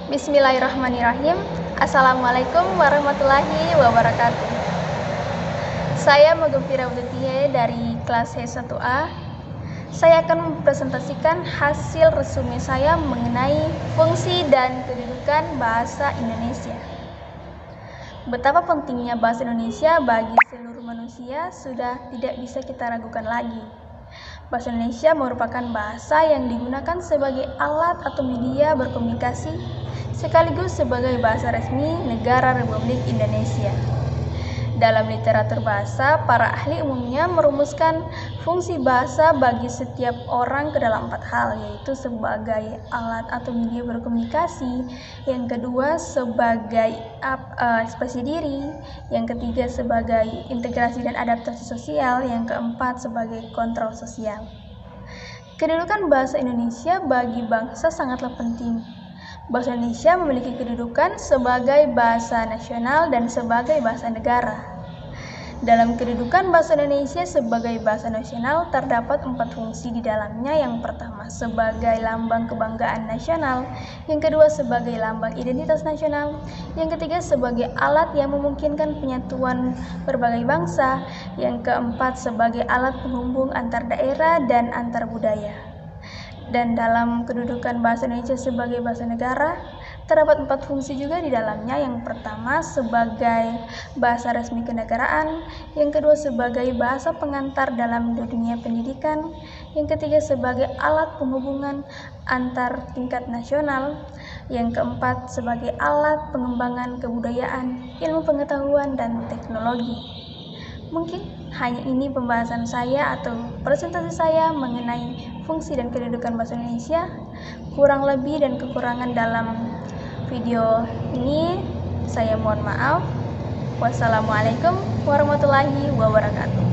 Bismillahirrahmanirrahim. Assalamualaikum warahmatullahi wabarakatuh. Saya Magempira Udetie dari kelas H1A. Saya akan mempresentasikan hasil resume saya mengenai fungsi dan kedudukan bahasa Indonesia. Betapa pentingnya bahasa Indonesia bagi seluruh manusia sudah tidak bisa kita ragukan lagi. Bahasa Indonesia merupakan bahasa yang digunakan sebagai alat atau media berkomunikasi sekaligus sebagai bahasa resmi negara Republik Indonesia. Dalam literatur bahasa, para ahli umumnya merumuskan fungsi bahasa bagi setiap orang ke dalam 4 hal, yaitu sebagai alat atau media berkomunikasi, yang kedua sebagai ekspresi diri, yang ketiga sebagai integrasi dan adaptasi sosial, yang keempat sebagai kontrol sosial. Kedudukan bahasa Indonesia bagi bangsa sangatlah penting. Bahasa Indonesia memiliki kedudukan sebagai bahasa nasional dan sebagai bahasa negara. Dalam kedudukan bahasa Indonesia sebagai bahasa nasional terdapat 4 fungsi di dalamnya. Yang pertama sebagai lambang kebanggaan nasional, yang kedua sebagai lambang identitas nasional, yang ketiga sebagai alat yang memungkinkan penyatuan berbagai bangsa, yang keempat sebagai alat penghubung antar daerah dan antar budaya. Dan dalam kedudukan bahasa Indonesia sebagai bahasa negara, terdapat 4 fungsi juga di dalamnya. Yang pertama sebagai bahasa resmi kenegaraan, yang kedua sebagai bahasa pengantar dalam dunia pendidikan, yang ketiga sebagai alat penghubungan antar tingkat nasional, yang keempat sebagai alat pengembangan kebudayaan, ilmu pengetahuan, dan teknologi. Mungkin hanya ini pembahasan saya atau presentasi saya mengenai fungsi dan kedudukan bahasa Indonesia. Kurang lebih dan kekurangan dalam video ini saya mohon maaf. Wassalamualaikum warahmatullahi wabarakatuh.